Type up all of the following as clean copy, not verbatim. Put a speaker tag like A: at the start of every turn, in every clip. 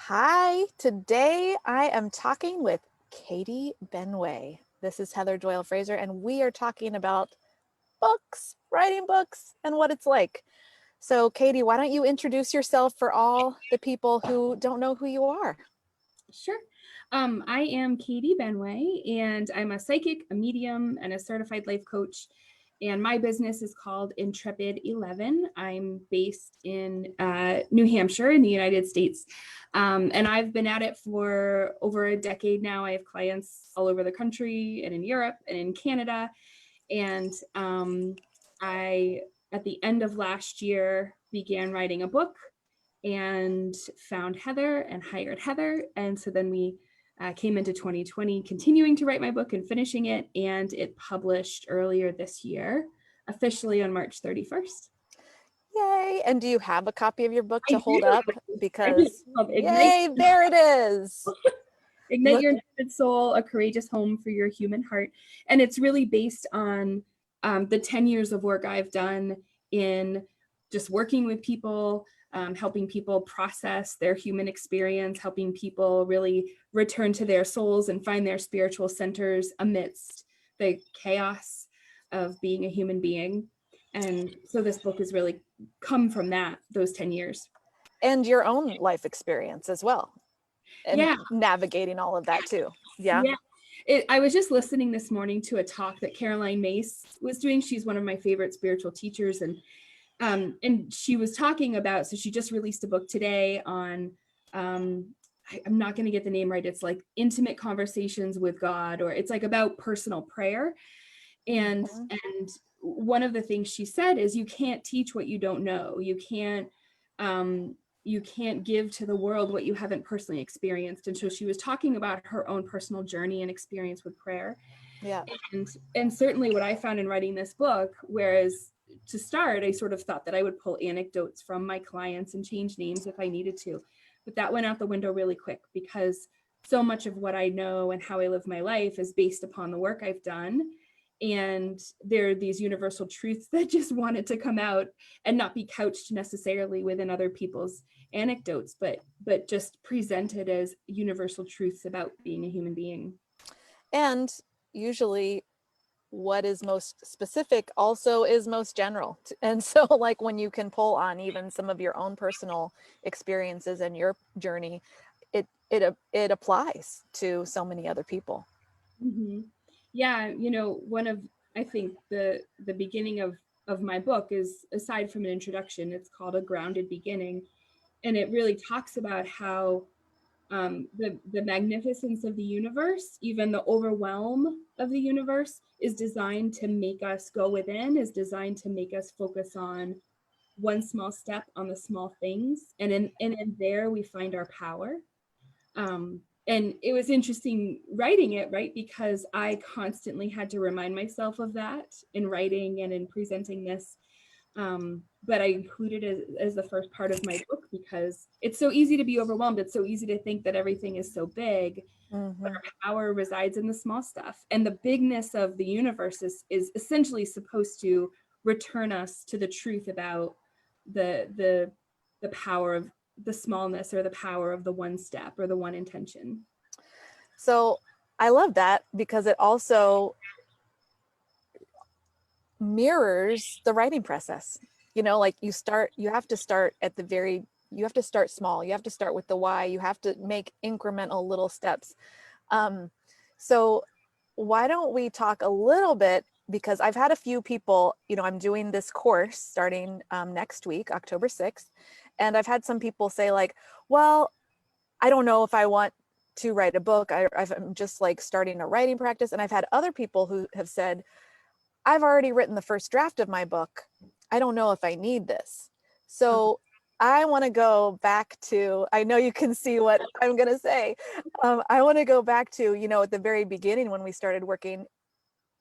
A: Hi, today I am talking with Katie Benway. This is Heather Doyle Fraser, and we are talking about books, writing books, and what it's like. So, Katie, why don't you introduce yourself for all the people who don't know who you are?
B: Sure. I am Katie Benway, and I'm a psychic, a medium, and a certified life coach. And my business is called Intrepid 11. I'm based in New Hampshire in the United States. And I've been at it for over a decade now. I have clients all over the country and in Europe and in Canada. And I, at the end of last year, began writing a book and found Heather and hired Heather. And so then we came into 2020 continuing to write my book and finishing it, and it published earlier this year, officially on March 31st.
A: Yay! And do you have a copy of your book
B: I
A: to hold
B: do.
A: up?
B: It's
A: Because,
B: called
A: yay, there it is.
B: Ignite
A: Look,
B: Your Intrepid Soul, A Courageous Home for Your Human Heart. And it's really based on the 10 years of work I've done in just working with people, helping people process their human experience, helping people really return to their souls and find their spiritual centers amidst the chaos of being a human being. And so this book has really come from those 10 years.
A: and your own life experience as well, and
B: Yeah,
A: navigating all of that too. Yeah.
B: yeah. I was just listening this morning to a talk that Caroline Mace was doing. She's one of my favorite spiritual teachers, and she was talking about. So she just released a book today on. I'm not going to get the name right. It's like intimate conversations with God, or it's like about personal prayer. And
A: Mhm.
B: and one of the things she said is you can't teach what you don't know. You can't give to the world what you haven't personally experienced. And so she was talking about her own personal journey and experience with prayer.
A: Yeah.
B: And certainly what I found in writing this book, whereas to start, I sort of thought that I would pull anecdotes from my clients and change names if I needed to. But that went out the window really quick because so much of what I know and how I live my life is based upon the work I've done. And there are these universal truths that just wanted to come out and not be couched necessarily within other people's anecdotes, but just presented as universal truths about being a human being.
A: And usually what is most specific also is most general. And so like when you can pull on even some of your own personal experiences and your journey, it applies to so many other people.
B: Mm-hmm. Yeah, one of I think the beginning of my book is, aside from an introduction, it's called A Grounded Beginning, and it really talks about how the magnificence of the universe, even the overwhelm of the universe, is designed to make us go within, is designed to make us focus on one small step, on the small things, and in there we find our power. And it was interesting writing it, right? Because I constantly had to remind myself of that in writing and in presenting this. But I included it as the first part of my book because it's so easy to be overwhelmed. It's so easy to think that everything is so big, but
A: Mm-hmm.
B: our power resides in the small stuff. And the bigness of the universe is essentially supposed to return us to the truth about the power of the smallness, or the power of the one step or the one intention.
A: So I love that because it also mirrors the writing process. Like you have to start at the very, you have to start small. You have to start with the why. You have to make incremental little steps. Um, so why don't we talk a little bit, because I've had a few people, I'm doing this course starting next week, October 6th. And I've had some people say like, well, I don't know if I want to write a book. I'm just like starting a writing practice. And I've had other people who have said, I've already written the first draft of my book. I don't know if I need this. So I want to go back to, I know you can see what I'm going to say. I want to go back to, at the very beginning when we started working,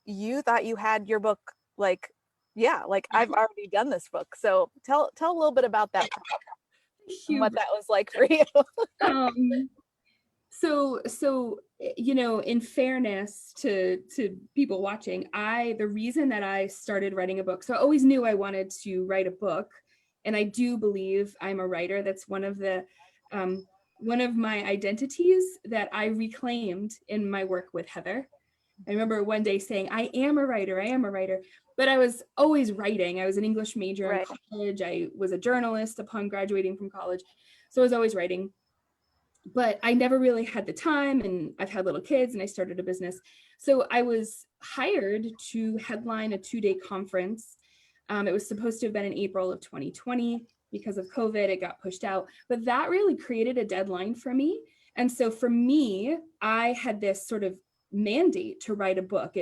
A: you thought you had your book, like, yeah, like I've already done this book. So tell a little bit about that and what
B: Huge.
A: that was like for you.
B: Um, so in fairness to people watching, the reason that I started writing a book, so I always knew I wanted to write a book, and I do believe I'm a writer. That's one of the one of my identities that I reclaimed in my work with Heather. I remember one day saying, I am a writer, but I was always writing. I was an English major in college. I was a journalist upon graduating from college. So I was always writing, but I never really had the time, and I've had little kids and I started a business. So I was hired to headline a 2-day conference. It was supposed to have been in April of 2020. Because of COVID, it got pushed out, but that really created a deadline for me. And so for me, I had this sort of mandate to write a book.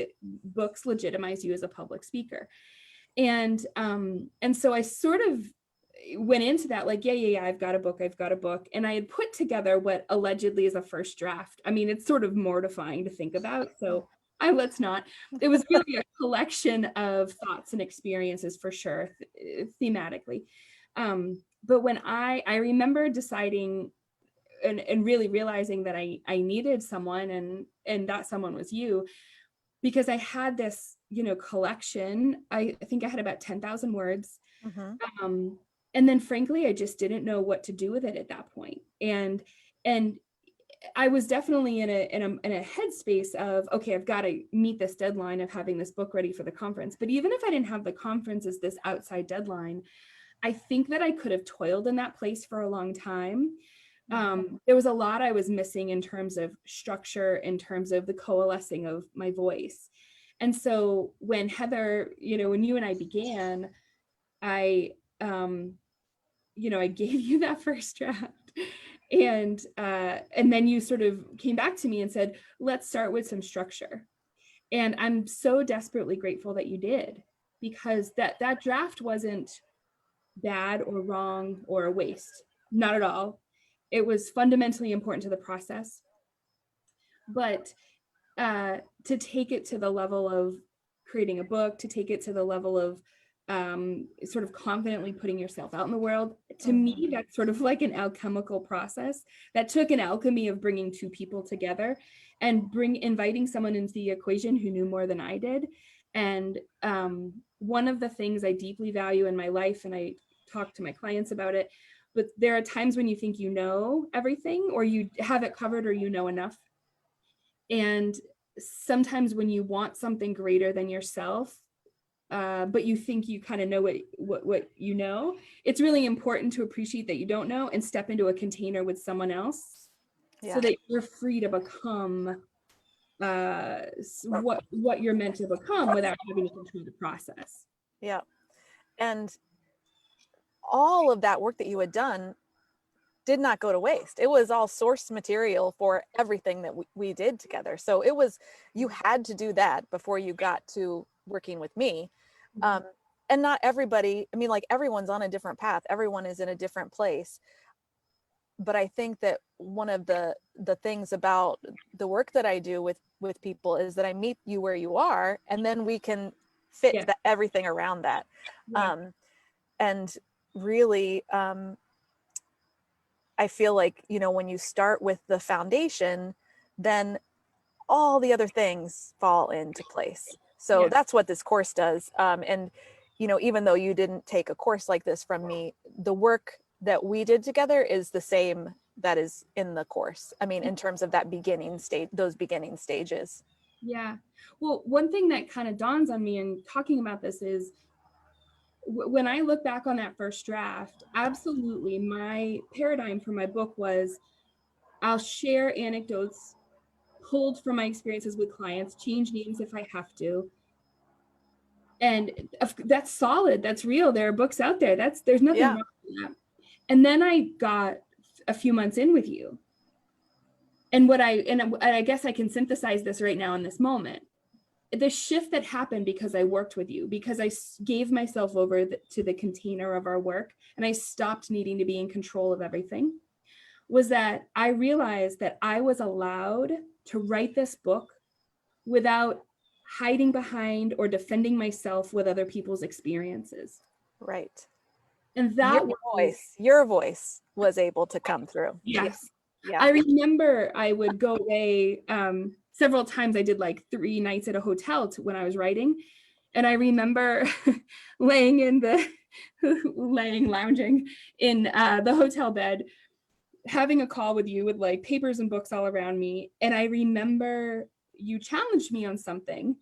B: Books legitimize you as a public speaker. And so I sort of went into that like, yeah, I've got a book. And I had put together what allegedly is a first draft. I mean, it's sort of mortifying to think about. So let's not. It was really a collection of thoughts and experiences for sure, thematically. But when I remember deciding and really realizing that I needed someone, and that someone was you, because I had this, collection. I think I had about 10,000 words. Mm-hmm. And then frankly, I just didn't know what to do with it at that point. And I was definitely in a headspace of, okay, I've got to meet this deadline of having this book ready for the conference. But even if I didn't have the conference as this outside deadline, I think that I could have toiled in that place for a long time. There was a lot I was missing in terms of structure, in terms of the coalescing of my voice. And so when Heather, when you and I began, I gave you that first draft. And then you sort of came back to me and said, let's start with some structure. And I'm so desperately grateful that you did, because that draft wasn't bad or wrong or a waste. Not at all. It was fundamentally important to the process. But to take it to the level of creating a book, to take it to the level of sort of confidently putting yourself out in the world, to me, that's sort of like an alchemical process that took an alchemy of bringing two people together and inviting someone into the equation who knew more than I did. And one of the things I deeply value in my life, and I talk to my clients about it, but there are times when you think you know everything, or you have it covered, or you know enough. And sometimes when you want something greater than yourself, but you think you kind of know what you know, it's really important to appreciate that you don't know and step into a container with someone else, so that you're free to become what you're meant to become without having to control the process.
A: Yeah. And all of that work that you had done did not go to waste. It was all source material for everything that we did together. So it was, you had to do that before you got to working with me. And not everybody, I mean, like, everyone's on a different path. Everyone is in a different place. But I think that one of the things about the work that I do with people is that I meet you where you are, and then we can fit everything around that. And really, I feel like, when you start with the foundation, then all the other things fall into place. So that's what this course does. And, even though you didn't take a course like this from me, the work that we did together is the same that is in the course. I mean, in terms of that beginning stage, those beginning stages.
B: Yeah. Well, one thing that kind of dawns on me in talking about this is, when I look back on that first draft, absolutely, my paradigm for my book was, I'll share anecdotes pulled from my experiences with clients, change names if I have to. And that's solid. That's real. There are books out there. There's nothing wrong with that. And then I got a few months in with you. And I guess I can synthesize this right now in this moment. The shift that happened because I worked with you, because I gave myself over to the container of our work, and I stopped needing to be in control of everything, was that I realized that I was allowed to write this book without hiding behind or defending myself with other people's experiences.
A: Right.
B: And that
A: your voice was able to come through.
B: Yes. Yeah. I remember I would go away several times. I did like 3 nights at a hotel when I was writing. And I remember lounging in the hotel bed, having a call with you with like papers and books all around me. And I remember you challenged me on something.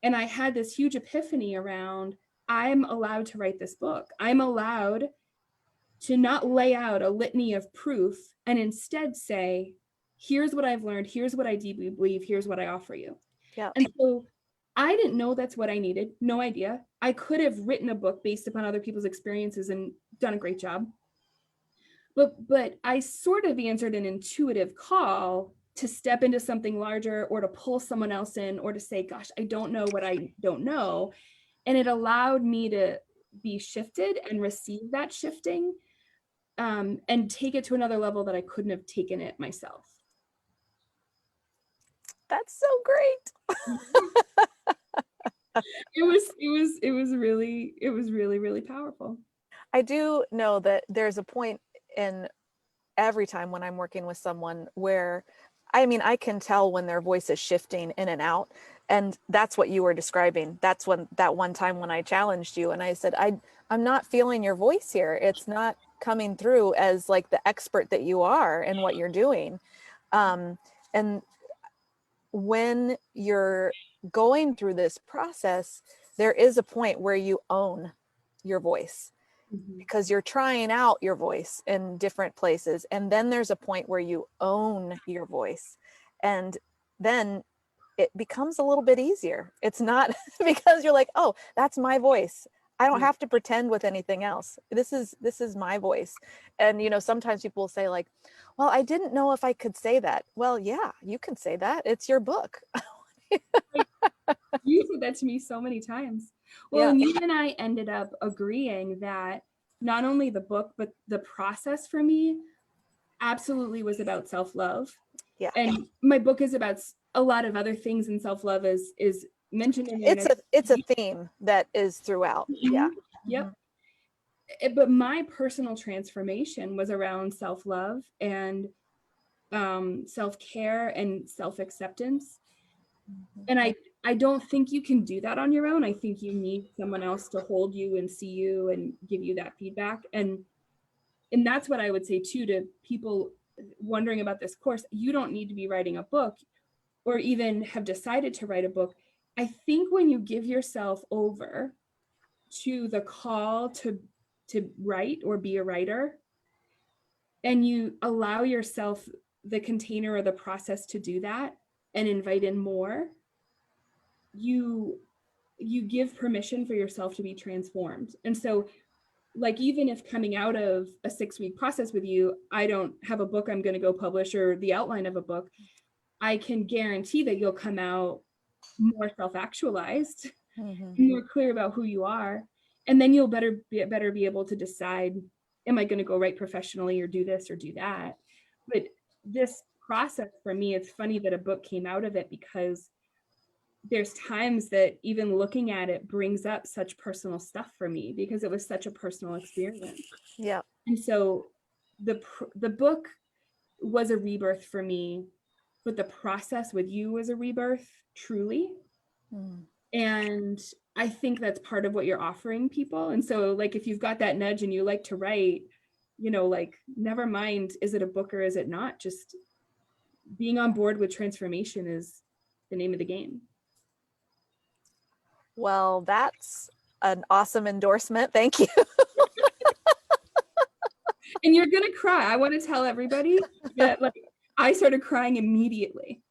B: And I had this huge epiphany around, I'm allowed to write this book. I'm allowed to not lay out a litany of proof and instead say, here's what I've learned, here's what I deeply believe, here's what I offer you.
A: Yeah.
B: And so I didn't know that's what I needed. No idea. I could have written a book based upon other people's experiences and done a great job. But I sort of answered an intuitive call to step into something larger, or to pull someone else in, or to say, gosh, I don't know what I don't know. And it allowed me to be shifted and receive that shifting, and take it to another level that I couldn't have taken it myself.
A: That's so great.
B: It was really, really powerful.
A: I do know that there's a point in every time when I'm working with someone where, I mean, I can tell when their voice is shifting in and out. And that's what you were describing. That's when, that one time when I challenged you and I said, I'm not feeling your voice here. It's not coming through as like the expert that you are in what you're doing. And when you're going through this process, there is a point where you own your voice, because you're trying out your voice in different places. And then there's a point where you own your voice. And then it becomes a little bit easier. It's not because you're like, oh, that's my voice. I don't have to pretend with anything else. This is my voice. And, you know, sometimes people will say like, well, I didn't know if I could say that. Well, yeah, you can say that. It's your book.
B: You said that to me so many times. Well,
A: Yeah.
B: and you and I ended up agreeing that not only the book, but the process for me absolutely was about self-love.
A: Yeah.
B: And my book is about a lot of other things, and self-love is mentioned in there.
A: It's a theme that is throughout. Yeah.
B: Yep. But my personal transformation was around self-love and self-care and self-acceptance. And I don't think you can do that on your own. I think you need someone else to hold you and see you and give you that feedback. And that's what I would say too, to people wondering about this course. You don't need to be writing a book or even have decided to write a book. I think when you give yourself over to the call to write or be a writer, and you allow yourself the container or the process to do that and invite in more, you give permission for yourself to be transformed. And so, like, even if coming out of a 6-week process with you, I don't have a book I'm going to go publish or the outline of a book, I can guarantee that you'll come out more self-actualized, more clear about who you are. And then you'll better be able to decide, am I going to go write professionally or do this or do that? But this process for me, it's funny that a book came out of it, because there's times that even looking at it brings up such personal stuff for me, because it was such a personal experience.
A: Yeah.
B: And so the book was a rebirth for me, but the process with you was a rebirth, truly. And I think that's part of what you're offering people. And so, like, if you've got that nudge and you like to write, you know, like, never mind, is it a book or is it not? Just being on board with transformation is the name of the game.
A: Well, that's an awesome endorsement. Thank you.
B: And you're gonna cry. I want to tell everybody that, like, I started crying immediately.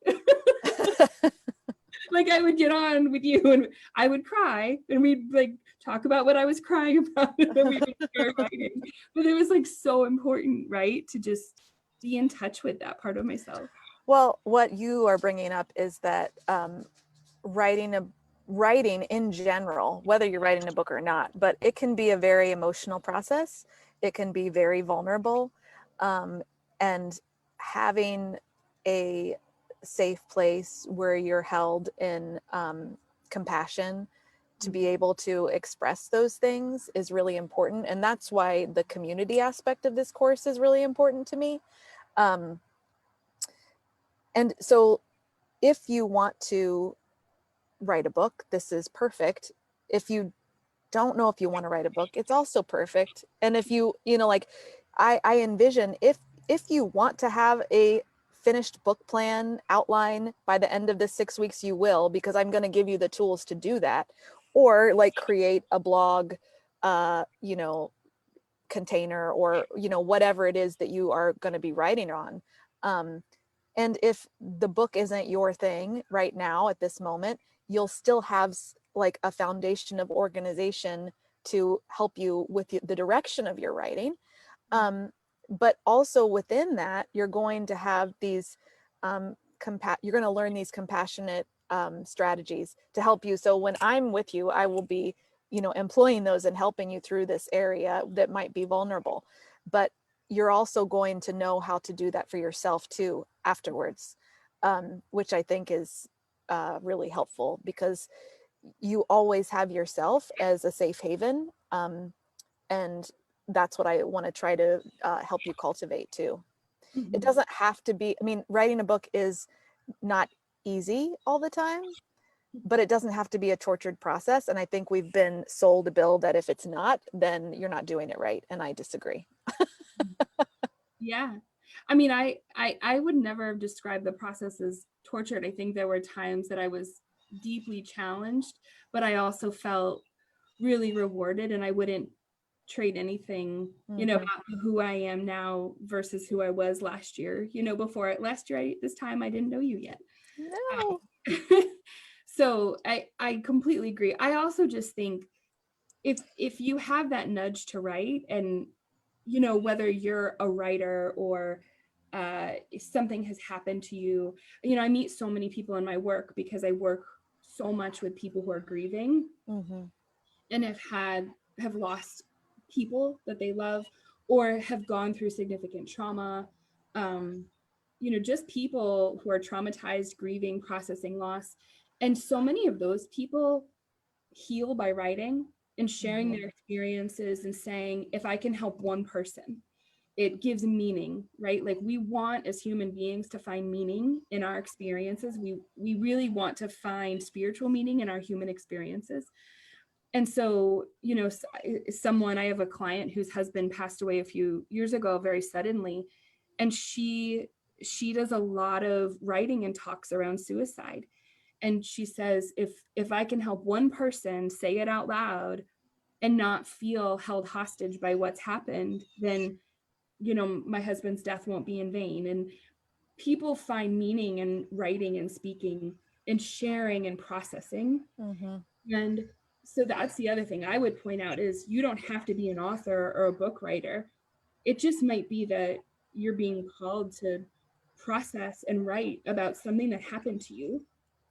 B: Like, I would get on with you and I would cry and we'd like talk about what I was crying about, and then we would start writing. But it was like so important, right? To just be in touch with that part of myself.
A: Well, what you are bringing up is that writing in general, whether you're writing a book or not, but it can be a very emotional process. It can be very vulnerable, and having a safe place where you're held in compassion to be able to express those things is really important. And that's why the community aspect of this course is really important to me. And so if you want to write a book, this is perfect. If you don't know if you want to write a book, it's also perfect. And if you know, like I envision, if if you want to have a finished book plan outline by the end of the 6 weeks, you will, because I'm going to give you the tools to do that. Or like create a blog, you know, container, or, you know, whatever it is that you are going to be writing on. And if the book isn't your thing right now at this moment, you'll still have like a foundation of organization to help you with the direction of your writing. But also within that, you're going to have these, you're going to learn these compassionate strategies to help you. So when I'm with you, I will be, you know, employing those and helping you through this area that might be vulnerable. But you're also going to know how to do that for yourself too afterwards, which I think is really helpful, because you always have yourself as a safe haven. And that's what I want to try to help you cultivate too. It doesn't have to be, I mean, writing a book is not easy all the time, but it doesn't have to be a tortured process. And I think we've been sold a bill that if it's not, then you're not doing it right. And I disagree.
B: Yeah. I mean, I would never describe the process as tortured. I think there were times that I was deeply challenged, but I also felt really rewarded, and I wouldn't trade anything, you know, about who I am now versus who I was last year. You know, before last year, this time I didn't know you yet.
A: No.
B: So I completely agree. I also just think if you have that nudge to write, and you know, whether you're a writer or if something has happened to you, you know, I meet so many people in my work because I work so much with people who are grieving and have lost people that they love, or have gone through significant trauma. You know, just people who are traumatized, grieving, processing loss. And so many of those people heal by writing and sharing their experiences and saying, if I can help one person, it gives meaning, right? Like, we want as human beings to find meaning in our experiences. We really want to find spiritual meaning in our human experiences. And so, you know, I have a client whose husband passed away a few years ago very suddenly, and she does a lot of writing and talks around suicide. And she says, if I can help one person say it out loud and not feel held hostage by what's happened, then, you know, my husband's death won't be in vain. And people find meaning in writing and speaking and sharing and processing. And so that's the other thing I would point out is you don't have to be an author or a book writer. It just might be that you're being called to process and write about something that happened to you.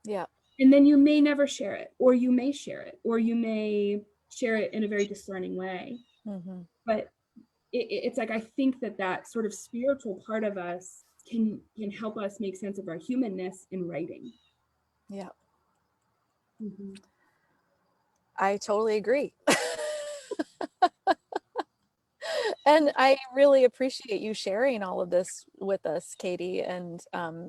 A: Yeah.
B: And then you may never share it, or you may share it, or you may share it in a very discerning way. But it's like, I think that sort of spiritual part of us can help us make sense of our humanness in writing.
A: Yeah.
B: Mm-hmm.
A: I totally agree. And I really appreciate you sharing all of this with us, Katie, and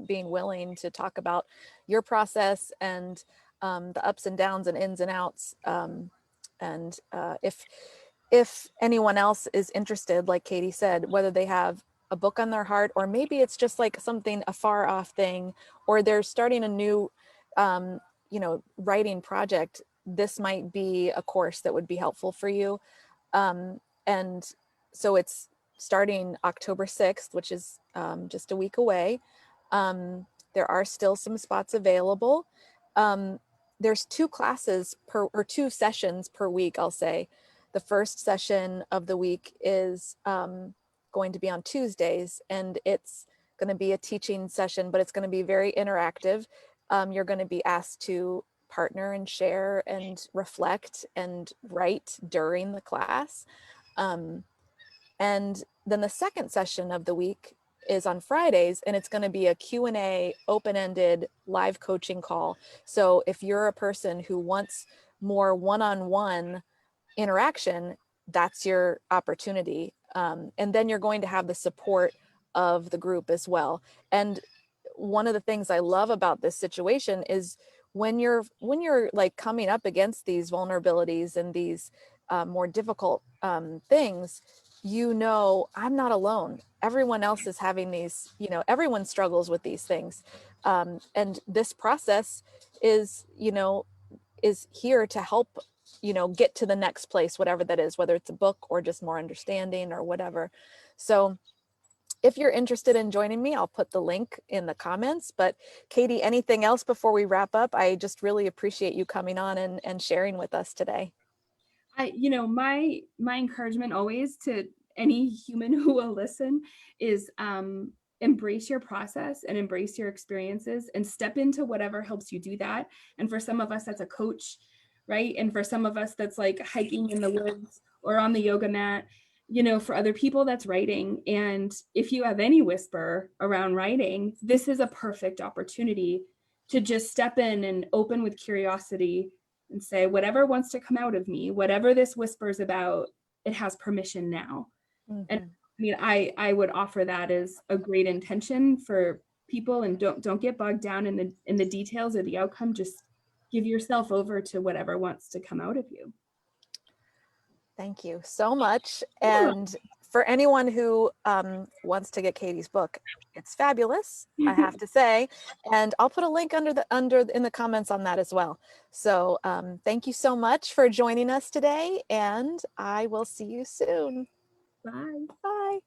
A: being willing to talk about your process and the ups and downs and ins and outs. And if anyone else is interested, like Katie said, whether they have a book on their heart, or maybe it's just like something, a far off thing, or they're starting a new, you know, writing project, this might be a course that would be helpful for you. And so it's starting October 6th, which is just a week away. There are still some spots available. There's 2 classes or 2 sessions per week, I'll say. The first session of the week is going to be on Tuesdays, and it's going to be a teaching session, but it's going to be very interactive. You're going to be asked to partner and share and reflect and write during the class. And then the second session of the week is on Fridays, and it's going to be a Q&A, open-ended live coaching call. So if you're a person who wants more one-on-one interaction, that's your opportunity. And then you're going to have the support of the group as well. And one of the things I love about this situation is when you're like coming up against these vulnerabilities and these more difficult things, you know, I'm not alone. Everyone else is having these, you know, everyone struggles with these things. And this process is, you know, is here to help, you know, get to the next place, whatever that is, whether it's a book or just more understanding or whatever. So if you're interested in joining me, I'll put the link in the comments. But Katie, anything else before we wrap up? I just really appreciate you coming on and sharing with us today.
B: My encouragement always to any human who will listen is embrace your process and embrace your experiences and step into whatever helps you do that. And for some of us, that's a coach, right? And for some of us, that's like hiking in the woods or on the yoga mat. For other people, that's writing. And if you have any whisper around writing, this is a perfect opportunity to just step in and open with curiosity and say, whatever wants to come out of me, whatever this whispers about, it has permission now. And
A: Mhm.
B: I mean, I would offer that as a great intention for people, and don't get bogged down in the details or the outcome. Just give yourself over to whatever wants to come out of you.
A: Thank you so much.
B: Yeah.
A: And for anyone who wants to get Katie's book, it's fabulous, I have to say. And I'll put a link under in the comments on that as well. So thank you so much for joining us today, and I will see you soon.
B: Bye.
A: Bye.